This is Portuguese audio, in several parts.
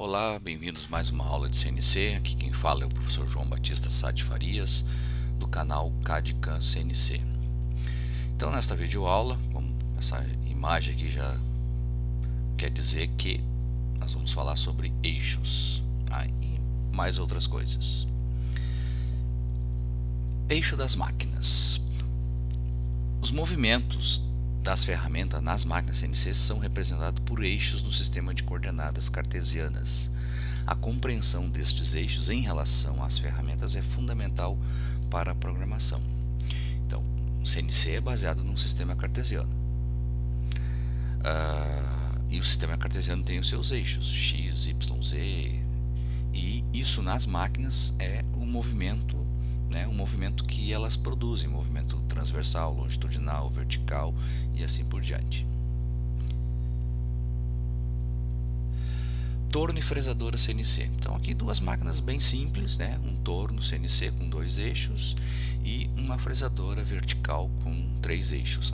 Olá, bem-vindos a mais uma aula de CNC. Aqui quem fala é o professor João Batista Sá de Farias, do canal CAD/CAM CNC. Então, nesta videoaula, como essa imagem aqui já quer dizer que nós vamos falar sobre eixos, e mais outras coisas. Eixo das máquinas. Os movimentos das ferramentas nas máquinas CNC são representados por eixos no sistema de coordenadas cartesianas. A compreensão destes eixos em relação às ferramentas é fundamental para a programação. Então, o CNC é baseado num sistema cartesiano. E o sistema cartesiano tem os seus eixos, X, Y, Z, e isso nas máquinas é o movimento, o movimento que elas produzem, movimento transversal, longitudinal, vertical e assim por diante. Torno e fresadora CNC. Então aqui duas máquinas bem simples, um torno CNC com 2 eixos e uma fresadora vertical com 3 eixos.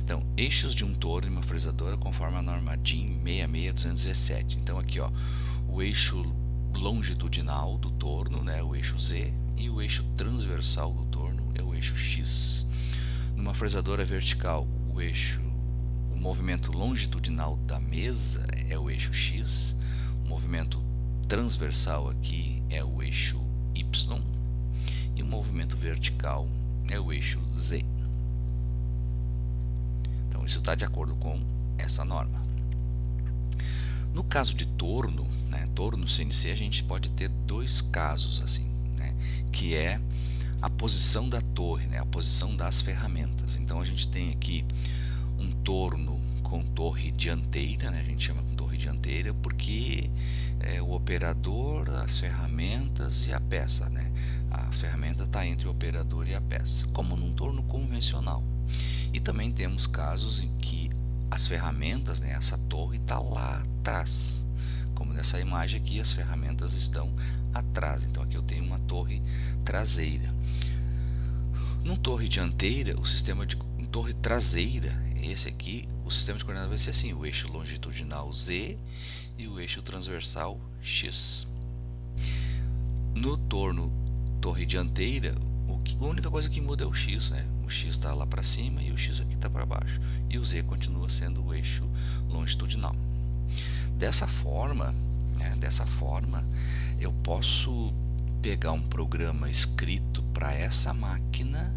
Então, eixos de um torno e uma fresadora conforme a norma DIN 66217. Então aqui, o eixo longitudinal do torno, o eixo Z, e o eixo transversal do torno é o eixo X. Numa fresadora vertical, o movimento longitudinal da mesa é o eixo X, o movimento transversal aqui é o eixo Y e o movimento vertical é o eixo Z. Então isso está de acordo com essa norma. No caso de torno, torno CNC, a gente pode ter 2 casos assim, que é a posição da torre, a posição das ferramentas. Então a gente tem aqui um torno com torre dianteira, a gente chama com torre dianteira porque é o operador, as ferramentas e a peça, A ferramenta está entre o operador e a peça, como num torno convencional. E também temos casos em que as ferramentas, essa torre está lá atrás, como nessa imagem aqui, as ferramentas estão atrás. Então aqui eu tenho uma torre traseira. No torre dianteira, o sistema de torre traseira, esse aqui, o sistema de coordenadas vai ser assim: o eixo longitudinal Z e o eixo transversal X. No torno torre dianteira, a única coisa que muda é o X, O X está lá para cima e o X aqui está para baixo, e o Z continua sendo o eixo longitudinal. Dessa forma, eu posso pegar um programa escrito para essa máquina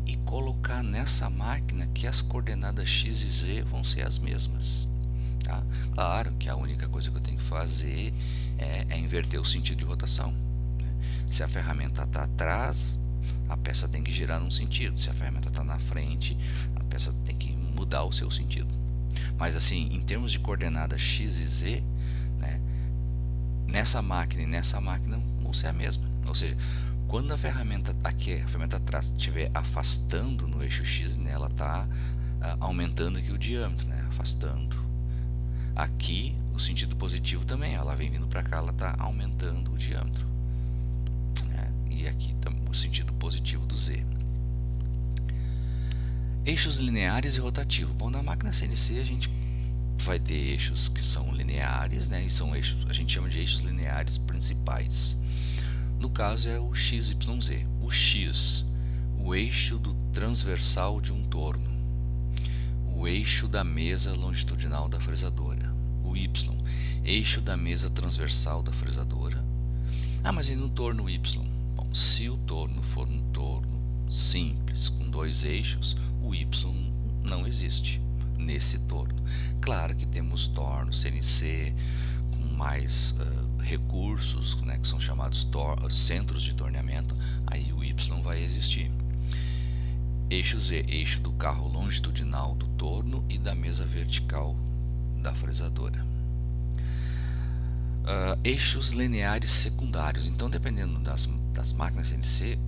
e colocar nessa máquina que as coordenadas X e Z vão ser as mesmas. Claro que a única coisa que eu tenho que fazer é inverter o sentido de rotação. Se a ferramenta está atrás, a peça tem que girar num sentido. Se a ferramenta está na frente, a peça tem que mudar o seu sentido. Mas assim, em termos de coordenadas X e Z, nessa máquina e nessa máquina vão ser a mesma. Ou seja, quando a ferramenta aqui, a ferramenta atrás, estiver afastando no eixo X, ela está aumentando aqui o diâmetro, afastando. Aqui o sentido positivo também, ela vem vindo para cá, ela está aumentando o diâmetro. E aqui o sentido positivo do Z. Eixos lineares e rotativos. Bom, na máquina CNC a gente vai ter eixos que são lineares, e são eixos, a gente chama de eixos lineares principais. No caso é o XYZ. O X, o eixo do transversal de um torno. O eixo da mesa longitudinal da fresadora. O Y, eixo da mesa transversal da fresadora. Mas e no torno Y? Bom, se o torno for um torno simples com 2 eixos, o Y não existe nesse torno. Claro que temos tornos CNC com mais recursos, que são chamados centros de torneamento, aí o Y vai existir. Eixo Z, eixo do carro longitudinal do torno e da mesa vertical da fresadora. Eixos lineares secundários. Então, dependendo das máquinas CNC,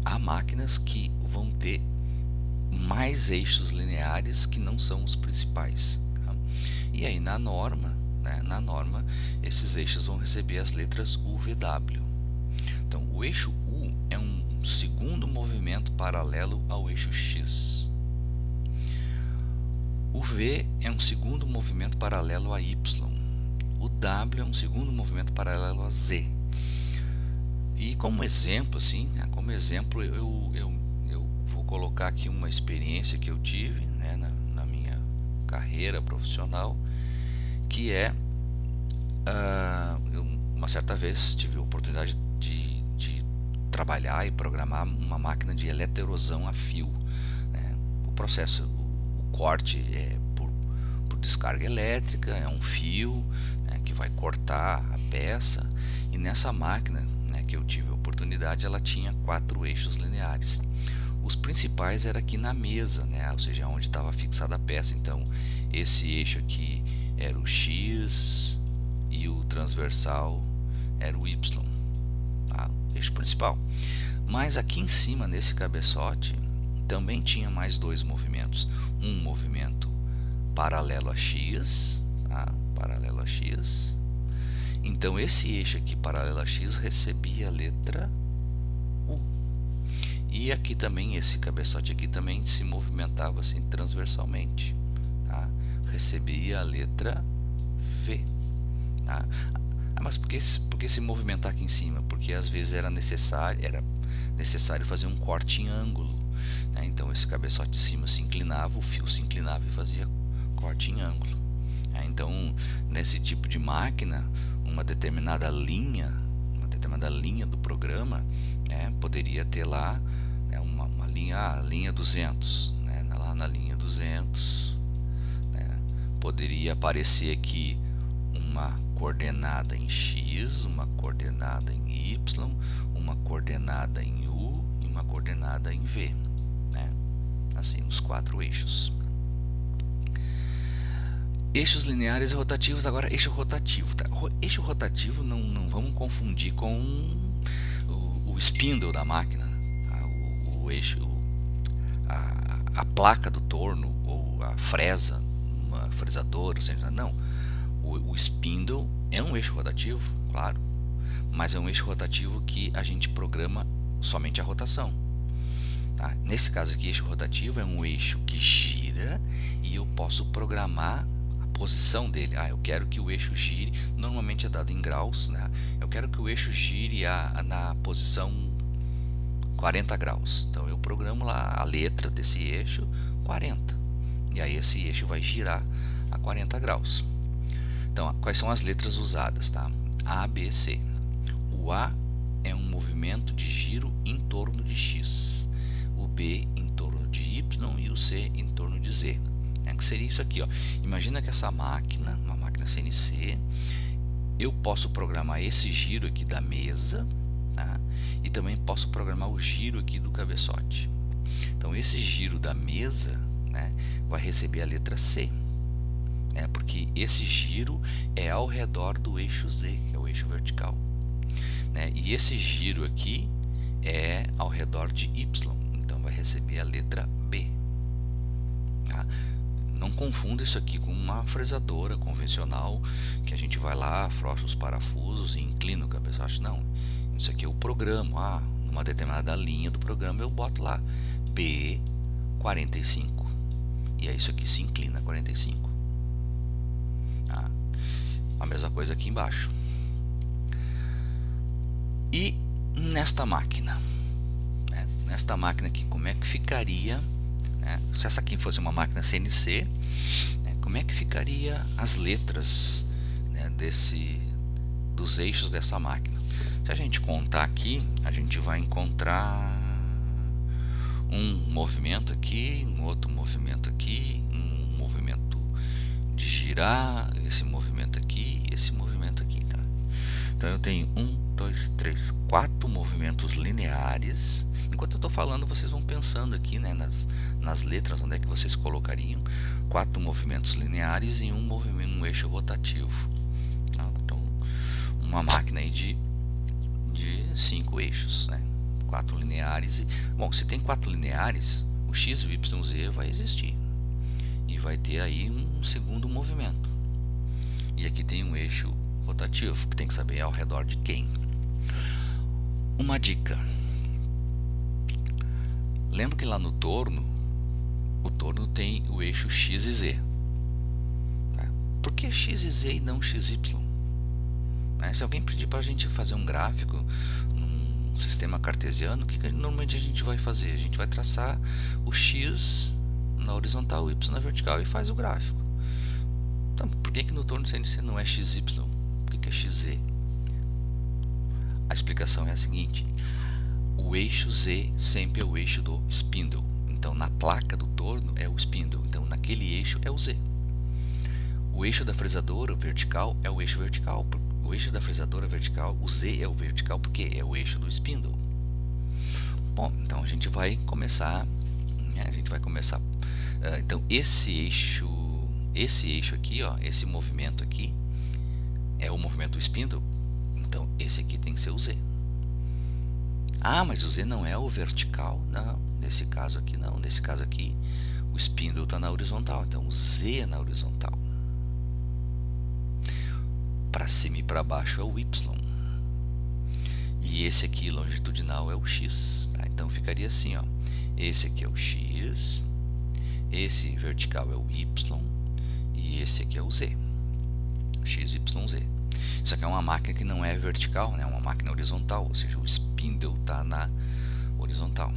há máquinas que vão ter mais eixos lineares que não são os principais. E aí na norma, esses eixos vão receber as letras UVW. Então o eixo U é um segundo movimento paralelo ao eixo X. O V é um segundo movimento paralelo a Y. o W é um segundo movimento paralelo a Z. E como exemplo, assim, né, como exemplo, eu vou colocar aqui uma experiência que eu tive, né, na minha carreira profissional, que é uma certa vez tive a oportunidade de trabalhar e programar uma máquina de eletroerosão a fio, né? O processo, o corte é por descarga elétrica, é um fio, né, que vai cortar a peça, e nessa máquina, né, que eu tive a oportunidade, ela tinha 4 eixos lineares. Os principais era aqui na mesa, né, ou seja, onde estava fixada a peça. Então esse eixo aqui era o X e o transversal era o Y, tá? Eixo principal. Mas aqui em cima, nesse cabeçote, também tinha mais 2 movimentos. Um movimento paralelo a X, tá? Paralelo a X. Então esse eixo aqui paralelo a X recebia a letra U. E aqui também, esse cabeçote aqui também se movimentava assim transversalmente, tá? Recebia a letra V. Tá? Mas por que se movimentar aqui em cima? Porque às vezes era necessário fazer um corte em ângulo, né? Então esse cabeçote de cima se inclinava, o fio se inclinava e fazia corte em ângulo. Então nesse tipo de máquina, uma determinada linha do programa, né, poderia ter lá, né, uma linha 200, né, lá na linha 200, né, poderia aparecer aqui uma coordenada em X, uma coordenada em Y, uma coordenada em U e uma coordenada em V, né? Assim, os 4 eixos. Eixos lineares e rotativos. Agora, eixo rotativo, tá? Eixo rotativo não vamos confundir com o spindle da máquina, tá? O eixo, a placa do torno ou a fresa, uma fresadora, ou seja, não. O spindle é um eixo rotativo, claro, mas é um eixo rotativo que a gente programa somente a rotação, tá? Nesse caso aqui, eixo rotativo é um eixo que gira e eu posso programar a posição dele. Eu quero que o eixo gire, normalmente é dado em graus, né? Eu quero que o eixo gire na posição 40 graus. Então eu programo lá a letra desse eixo 40, e aí esse eixo vai girar a 40 graus. Então, quais são as letras usadas, tá? A, B, C. O A é um movimento de giro em torno de X. O B em torno de Y e o C em torno de Z. Que seria isso aqui, ó. Imagina que essa máquina, uma máquina CNC, eu posso programar esse giro aqui da mesa, tá? E também posso programar o giro aqui do cabeçote. Então, esse giro da mesa, né, vai receber a letra C. Porque esse giro é ao redor do eixo Z, que é o eixo vertical, né? E esse giro aqui é ao redor de Y, então vai receber a letra B, tá? Não confunda isso aqui com uma fresadora convencional, que a gente vai lá, afrouxa os parafusos e inclina o cabeçote. Não, isso aqui eu programo, numa determinada linha do programa eu boto lá B45, e aí isso aqui se inclina 45. A mesma coisa aqui embaixo. E nesta máquina, né? Nesta máquina aqui, como é que ficaria, né? Se essa aqui fosse uma máquina CNC, né? Como é que ficaria as letras, né, dos eixos dessa máquina? Se a gente contar aqui, a gente vai encontrar um movimento aqui, um outro movimento aqui, um movimento de girar, esse movimento aqui e esse movimento aqui, tá? Então eu tenho 1, 2, 3, 4 movimentos lineares. Enquanto eu estou falando, vocês vão pensando aqui, né, nas letras, onde é que vocês colocariam 4 movimentos lineares e um eixo rotativo, tá? Então, uma máquina aí de 5 eixos, né? 4 lineares. Bom, se tem 4 lineares, o X, o Y, o Z vai existir. E vai ter aí um segundo movimento. E aqui tem um eixo rotativo, que tem que saber ao redor de quem. Uma dica. Lembra que lá no torno, o torno tem o eixo X e Z. Por que X e Z e não XY? Se alguém pedir para a gente fazer um gráfico num sistema cartesiano, o que normalmente a gente vai fazer? A gente vai traçar o x na horizontal, o y na vertical e faz o gráfico. Então, por que no torno CNC não é XY? Por que é XZ? A explicação é a seguinte: o eixo Z sempre é o eixo do spindle. Então, na placa do torno é o spindle. Então, naquele eixo é o Z. O eixo da fresadora vertical é o eixo vertical. O eixo da fresadora vertical, o Z é o vertical porque é o eixo do spindle. Bom, então a gente vai começar. Então, esse eixo aqui, ó, esse movimento aqui é o movimento do spindle. Então, esse aqui tem que ser o Z. Ah, mas o Z não é o vertical? Não, nesse caso aqui não. Nesse caso aqui, o spindle está na horizontal. Então, o Z é na horizontal. Para cima e para baixo é o Y. E esse aqui, longitudinal, é o X. Tá? Então, ficaria assim, ó. Esse aqui é o X. Esse vertical é o Y. E esse aqui é o Z. X, Y, Z. Isso aqui é uma máquina que não é vertical, né? É uma máquina horizontal, ou seja, o spindle está na horizontal.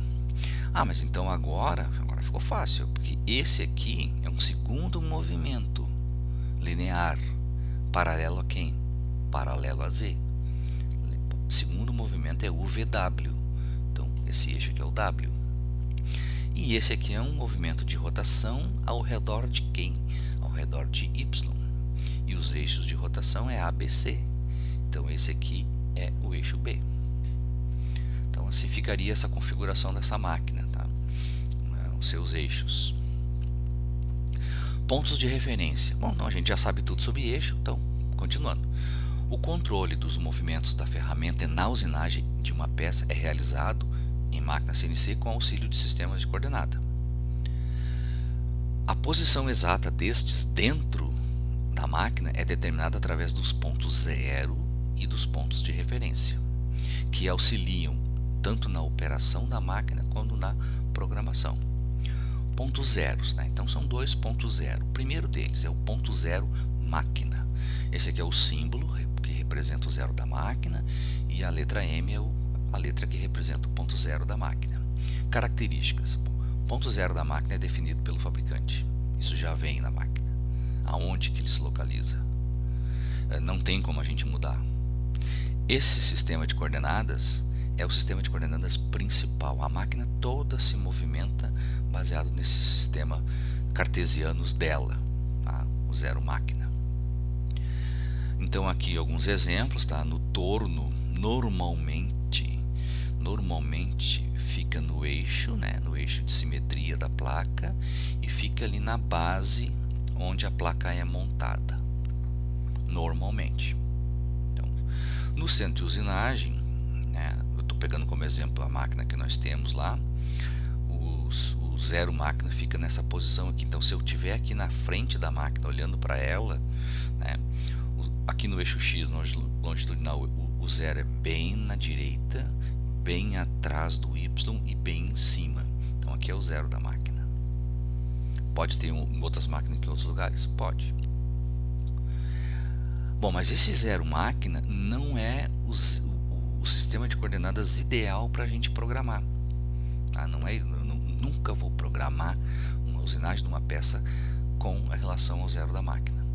Ah, mas então agora ficou fácil, porque esse aqui é um segundo movimento linear, paralelo a quem? Paralelo a Z. O segundo movimento é o VW. Então, esse eixo aqui é o W. E esse aqui é um movimento de rotação ao redor de quem? Ao redor de Y. E os eixos de rotação é ABC. Então, esse aqui é o eixo B. Então, assim ficaria essa configuração dessa máquina, tá? Os seus eixos. Pontos de referência. Bom, então a gente já sabe tudo sobre eixo, então, continuando. O controle dos movimentos da ferramenta na usinagem de uma peça é realizado em máquina CNC com auxílio de sistemas de coordenada. A posição exata destes dentro da máquina é determinada através dos pontos zero e dos pontos de referência, que auxiliam tanto na operação da máquina quanto na programação. Pontos zeros, né? Então são dois pontos zero. O primeiro deles é o ponto zero máquina. Esse aqui é o símbolo que representa o zero da máquina, e a letra M é a letra que representa o ponto zero da máquina. Características. O ponto zero da máquina é definido pelo fabricante. Isso já vem na máquina. Aonde que ele se localiza? Não tem como a gente mudar. Esse sistema de coordenadas é o sistema de coordenadas principal. A máquina toda se movimenta baseado nesse sistema cartesianos dela, tá? O zero máquina. Então aqui alguns exemplos, tá? No torno, normalmente fica no eixo, né? No eixo de simetria da placa, e fica ali na base onde a placa é montada, normalmente. Então, no centro de usinagem, né, eu estou pegando como exemplo a máquina que nós temos lá, o zero máquina fica nessa posição aqui. Então, se eu estiver aqui na frente da máquina olhando para ela, né, aqui no eixo X longitudinal, o zero é bem na direita, bem atrás do Y e bem em cima. Então, aqui é o zero da máquina. Pode ter em outras máquinas que em outros lugares? Pode. Bom, mas esse zero máquina não é o sistema de coordenadas ideal para a gente programar. Tá? Nunca vou programar uma usinagem de uma peça com a relação ao zero da máquina.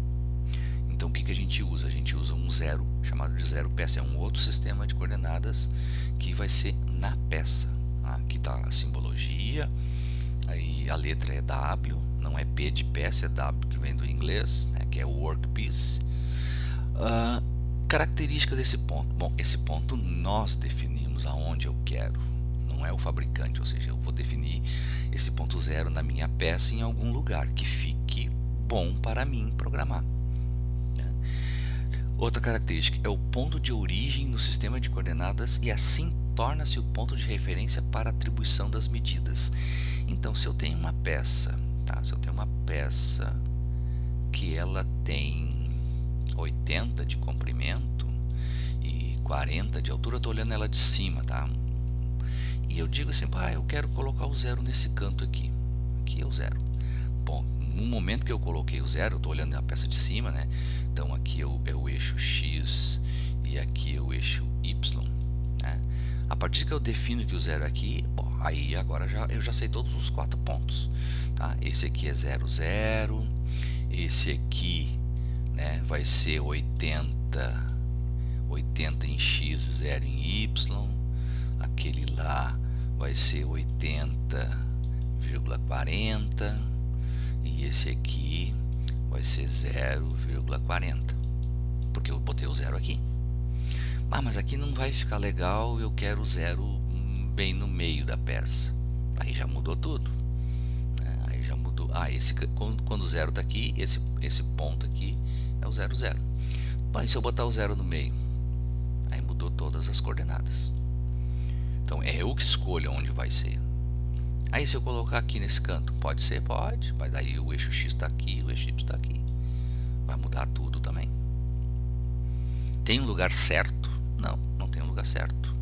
Então, o que a gente usa? A gente usa um zero chamado de zero peça. É um outro sistema de coordenadas que vai ser na peça. Tá? Aqui está a simbologia. Aí a letra é W, não é P de peça, é W que vem do inglês, né, que é o workpiece. Característica desse ponto. Bom, esse ponto nós definimos aonde eu quero, não é o fabricante, ou seja, eu vou definir esse ponto zero na minha peça em algum lugar que fique bom para mim programar. Né? Outra característica é o ponto de origem no sistema de coordenadas, e assim torna-se o ponto de referência para a atribuição das medidas. Então, se eu tenho uma peça, tá? Se eu tenho uma peça que ela tem 80 de comprimento e 40 de altura, eu estou olhando ela de cima, tá? E eu digo assim, eu quero colocar o zero nesse canto aqui. Aqui é o zero. Bom, no momento que eu coloquei o zero, eu estou olhando a peça de cima, né? Então aqui é o eixo X e partir que eu defino que o 0 é aqui, bom, aí agora eu já sei todos os 4 pontos, tá? Esse aqui é 0, 0. Esse aqui, né, vai ser 80 em x, 0 em y. Aquele lá vai ser 80,40. E esse aqui vai ser 0,40. Porque eu botei o 0 aqui. Mas aqui não vai ficar legal, eu quero o 0 bem no meio da peça. Aí já mudou tudo. Aí já mudou. Quando o 0 está aqui, esse ponto aqui é o 0, 0. E se eu botar o 0 no meio? Aí mudou todas as coordenadas. Então é eu que escolho onde vai ser. Aí se eu colocar aqui nesse canto, pode ser? Pode. Mas aí o eixo X está aqui, o eixo Y está aqui. Vai mudar tudo também. Tem um lugar certo? Não, não tem um lugar certo.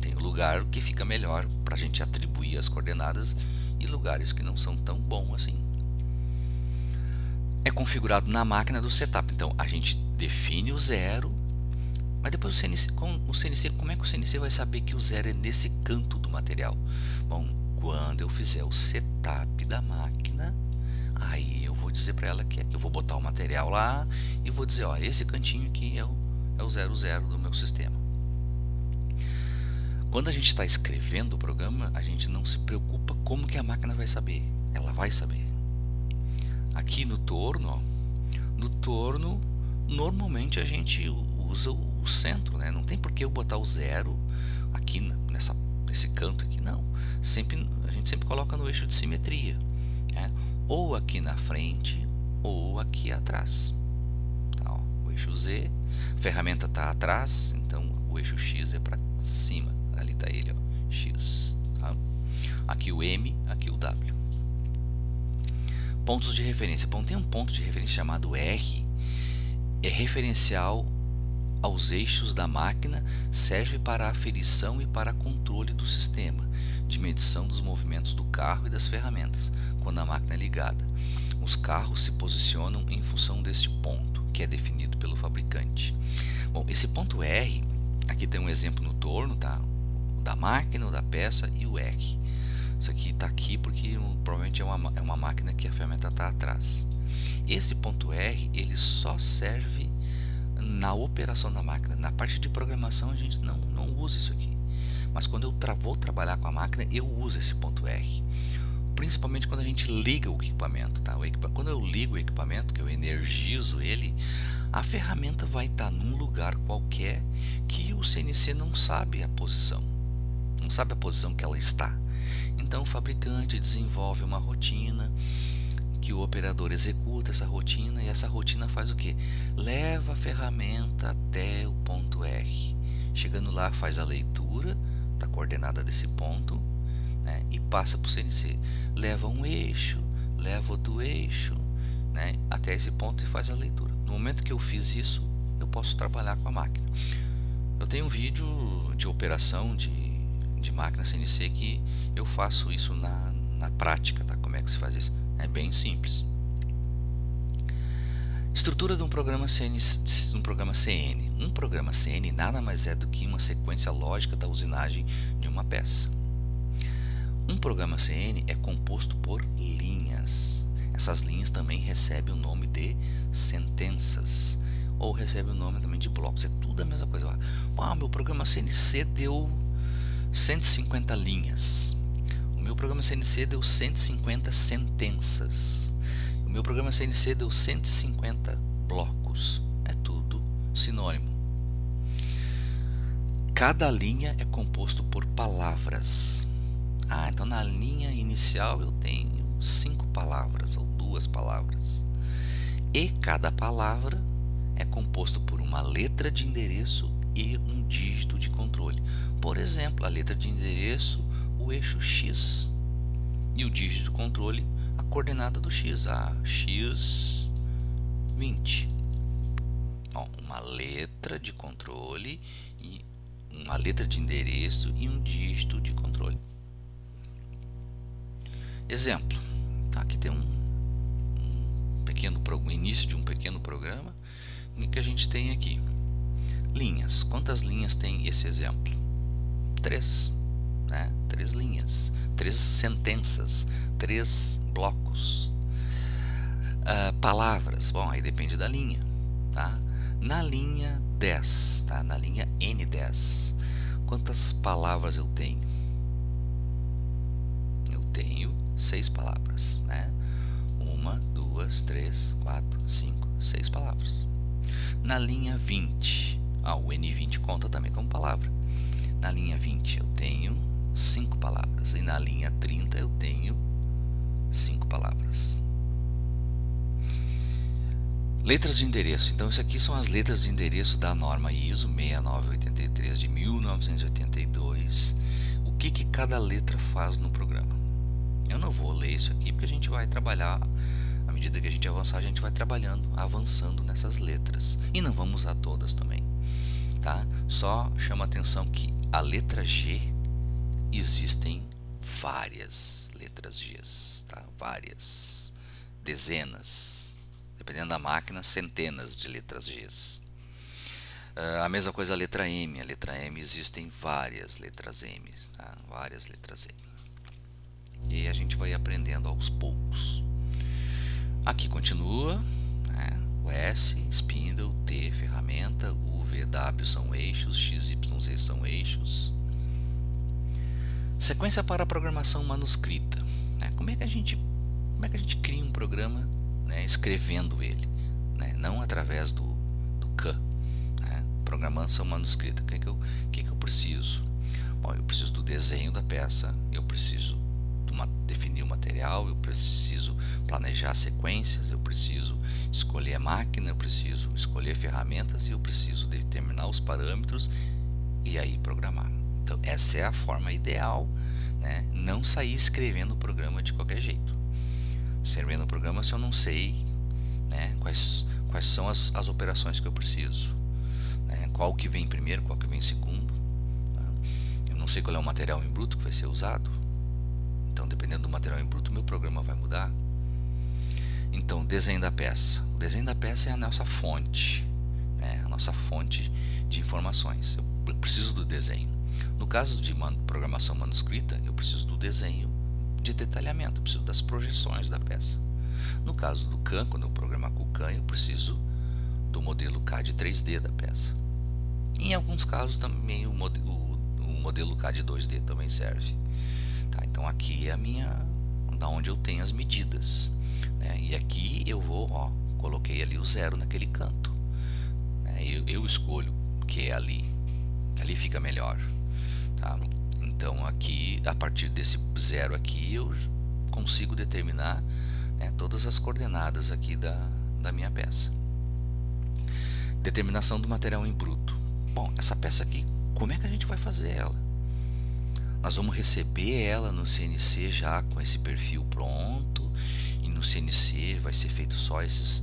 Tem um lugar que fica melhor para a gente atribuir as coordenadas e lugares que não são tão bons assim. É configurado na máquina do setup. Então a gente define o 0, mas depois como é que o CNC vai saber que o 0 é nesse canto do material? Bom, quando eu fizer o setup da máquina, aí eu vou dizer para ela que eu vou botar o material lá e vou dizer, ó, esse cantinho aqui é o 0, 0 do meu sistema. Quando a gente está escrevendo o programa, a gente não se preocupa como que a máquina vai saber. Ela vai saber. Aqui no torno, normalmente a gente usa o centro, né? Não tem por que eu botar o 0 aqui nesse canto aqui, não. A gente sempre coloca no eixo de simetria, né? Ou aqui na frente ou aqui atrás. Tá, ó, o eixo Z, a ferramenta está atrás, então o eixo X é para cima. Ali está ele, ó, X. Tá? Aqui o M, aqui o W. Pontos de referência. Bom, tem um ponto de referência chamado R. É referencial aos eixos da máquina, serve para aferição e para controle do sistema, de medição dos movimentos do carro e das ferramentas, quando a máquina é ligada. Os carros se posicionam em função deste ponto, que é definido pelo fabricante. Bom, esse ponto R, aqui tem um exemplo no torno, tá? Da máquina, da peça e o R. Isso aqui está aqui porque provavelmente é uma máquina que a ferramenta está atrás. Esse ponto R, ele só serve na operação da máquina. Na parte de programação a gente não usa isso aqui. Mas quando eu vou trabalhar com a máquina, eu uso esse ponto R. Principalmente quando a gente liga o equipamento. Tá? Quando eu ligo o equipamento, que eu energizo ele, a ferramenta vai estar num lugar qualquer que o CNC não sabe a posição. Não sabe a posição que ela está. Então o fabricante desenvolve uma rotina que o operador executa essa rotina, e essa rotina faz o que? Leva a ferramenta até o ponto R. Chegando lá, faz a leitura da coordenada desse ponto, né, e passa para o CNC. Leva um eixo, leva outro eixo, né, até esse ponto e faz a leitura. No momento que eu fiz isso, eu posso trabalhar com a máquina. Eu tenho um vídeo de operação de máquina CNC que eu faço isso na prática, tá? Como é que se faz isso? É bem simples. Estrutura de um programa CN. Um programa CN nada mais é do que uma sequência lógica da usinagem de uma peça. Um programa CN é composto por linhas. Essas linhas também recebem o nome de sentenças, ou recebem o nome também de blocos. É tudo a mesma coisa. Meu programa CNC deu 150 linhas. O meu programa CNC deu 150 sentenças. O meu programa CNC deu 150 blocos. É tudo sinônimo. Cada linha é composto por palavras. Então na linha inicial eu tenho 5 palavras ou 2 palavras. E cada palavra é composto por uma letra de endereço e um dígito de controle. Por exemplo, a letra de endereço, o eixo X, e o dígito de controle, a coordenada do X, a X20. Uma letra de controle, e uma letra de endereço e um dígito de controle. Exemplo, aqui tem um início de um pequeno programa em que a gente tem aqui linhas. Quantas linhas tem esse exemplo? três, né? 3 linhas, 3 sentenças, 3 blocos. Palavras, bom, aí depende da linha, tá? Na linha 10, tá? Na linha N10, quantas palavras eu tenho? Eu tenho 6 palavras, né? 1, 2, 3, 4, 5, 6 palavras. Na linha 20, o N20 conta também como palavra. Na linha 20 eu tenho 5 palavras, e na linha 30 eu tenho 5 palavras. Letras de endereço. Então, isso aqui são as letras de endereço da norma ISO 6983 de 1982. O que cada letra faz no programa? Eu não vou ler isso aqui porque a gente vai trabalhar, à medida que a gente avançar, a gente vai trabalhando, avançando nessas letras. E não vamos usar todas também, tá? Só chama atenção que a letra G, existem várias letras G, tá? Várias, dezenas. Dependendo da máquina, centenas de letras G. A mesma coisa a letra M. A letra M, existem várias letras M, tá? Várias letras M. E a gente vai aprendendo aos poucos. Aqui continua, né? O S, spindle, T, ferramenta, U, V, W são eixos, X, Y, Z são eixos. Sequência para a programação manuscrita, né? Como é que a gente cria um programa, né, escrevendo ele, né, não através do CAN, né, programação manuscrita. O que eu preciso? Bom, eu preciso do desenho da peça, eu preciso definir o material, eu preciso planejar sequências, eu preciso escolher a máquina, eu preciso escolher ferramentas e eu preciso determinar os parâmetros e aí programar. Então essa é a forma ideal, né, não sair escrevendo o programa de qualquer jeito. Escrevendo o programa se eu não sei, né, quais são as operações que eu preciso, né, qual que vem primeiro, qual que vem segundo, tá? Eu não sei qual é o material em bruto que vai ser usado, então dependendo do material em bruto meu programa vai mudar. Então, desenho da peça. O desenho da peça é a nossa fonte, né, a nossa fonte de informações. Eu preciso do desenho. No caso de programação manuscrita, eu preciso do desenho de detalhamento, eu preciso das projeções da peça. No caso do CAN, quando eu programar com o CAN, eu preciso do modelo CAD 3D da peça. Em alguns casos também o modelo CAD 2D também serve. Tá, então aqui é a da onde eu tenho as medidas, né? E aqui eu vou, coloquei ali o 0 naquele canto, né? Eu escolho que é ali fica melhor, tá? Então aqui, a partir desse 0 aqui, eu consigo determinar, né, todas as coordenadas aqui da minha peça. Determinação do material em bruto. Bom, essa peça aqui, como é que a gente vai fazer ela? Nós vamos receber ela no CNC já com esse perfil pronto, e no CNC vai ser feito só esses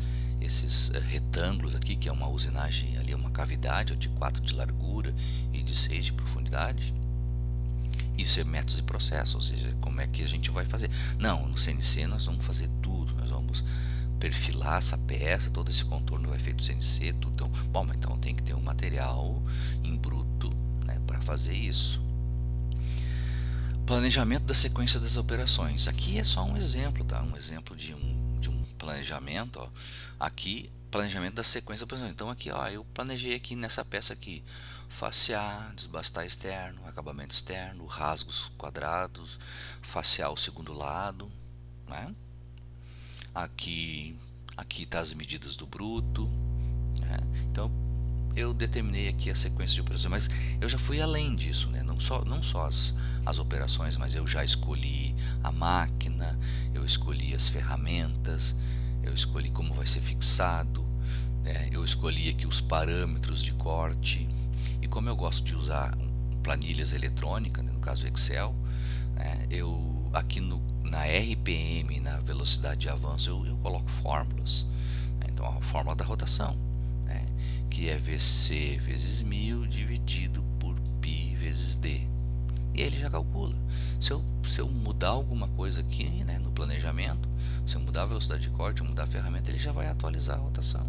retângulos aqui, que é uma usinagem ali, uma cavidade de 4 de largura e de 6 de profundidade. Isso é métodos e processos, ou seja, como é que a gente vai fazer? Não, no CNC nós vamos fazer tudo, nós vamos perfilar essa peça, todo esse contorno vai feito no CNC, tudo. Então, bom, mas então tem que ter um material em bruto, né, para fazer isso. Planejamento da sequência das operações. Aqui é só um exemplo, tá? Um exemplo de um planejamento, ó. Aqui, planejamento da sequência. Então aqui, eu planejei aqui nessa peça aqui, facear, desbastar externo, acabamento externo, rasgos quadrados, facear o segundo lado, né? Aqui tá as medidas do bruto, né? Então eu determinei aqui a sequência de operações, mas eu já fui além disso, né? Não só as operações, mas eu já escolhi a máquina, eu escolhi as ferramentas, eu escolhi como vai ser fixado, né? Eu escolhi aqui os parâmetros de corte, e como eu gosto de usar planilhas eletrônicas, né, no caso Excel, né, eu aqui na RPM, na velocidade de avanço, eu coloco fórmulas, né? Então a fórmula da rotação, né, que é VC vezes 1000 dividido por π vezes D, e ele já calcula. Se eu mudar alguma coisa aqui, né, no planejamento, se eu mudar a velocidade de corte, mudar a ferramenta, ele já vai atualizar a rotação.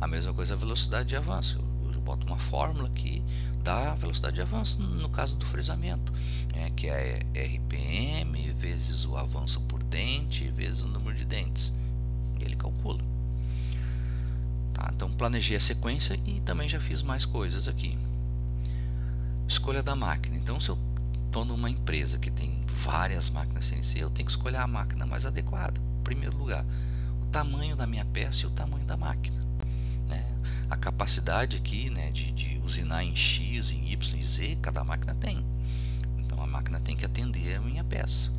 A mesma coisa a velocidade de avanço. Eu boto uma fórmula que dá a velocidade de avanço no caso do fresamento, que é RPM vezes o avanço por dente vezes o número de dentes. Ele calcula. Tá, então planejei a sequência e também já fiz mais coisas aqui. Escolha da máquina. Então, se eu estou numa empresa que tem várias máquinas CNC, eu tenho que escolher a máquina mais adequada. Em primeiro lugar, o tamanho da minha peça e o tamanho da máquina, né? A capacidade aqui, né, de usinar em X, em Y e Z, cada máquina tem. Então a máquina tem que atender a minha peça.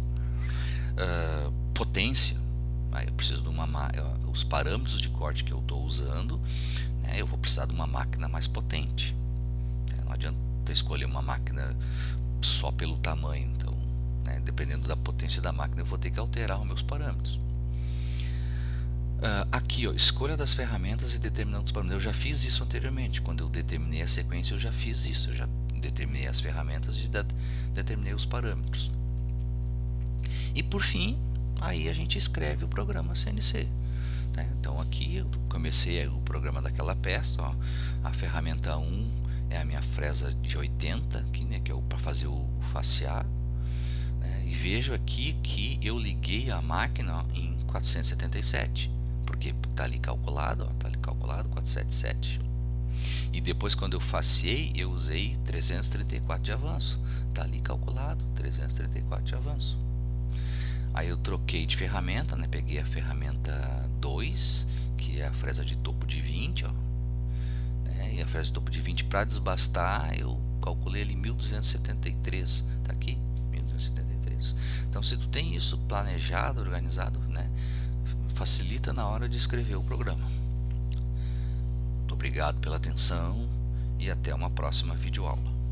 Potência, aí eu preciso de os parâmetros de corte que eu estou usando, né, eu vou precisar de uma máquina mais potente. Não adianta escolher uma máquina só pelo tamanho. Então, né, dependendo da potência da máquina, eu vou ter que alterar os meus parâmetros. Aqui, ó, escolha das ferramentas e determinando os parâmetros. Eu já fiz isso anteriormente. Quando eu determinei a sequência, eu já fiz isso. Eu já determinei as ferramentas e determinei os parâmetros. E por fim, aí a gente escreve o programa CNC. Né? Então aqui eu comecei o programa daquela peça. Ó, a ferramenta 1 é a minha fresa de 80, que é para fazer o facear. Né? E vejo aqui que eu liguei a máquina, ó, em 477. Porque está ali calculado, está ali calculado 477. E depois, quando eu faceei, eu usei 334 de avanço. Está ali calculado 334 de avanço. Aí eu troquei de ferramenta, né? Peguei a ferramenta 2, que é a fresa de topo de 20, ó, né? E a fresa de topo de 20 para desbastar, eu calculei ali 1273. Tá aqui, 1273. Então, se tu tem isso planejado, organizado, né, facilita na hora de escrever o programa. Muito obrigado pela atenção e até uma próxima videoaula.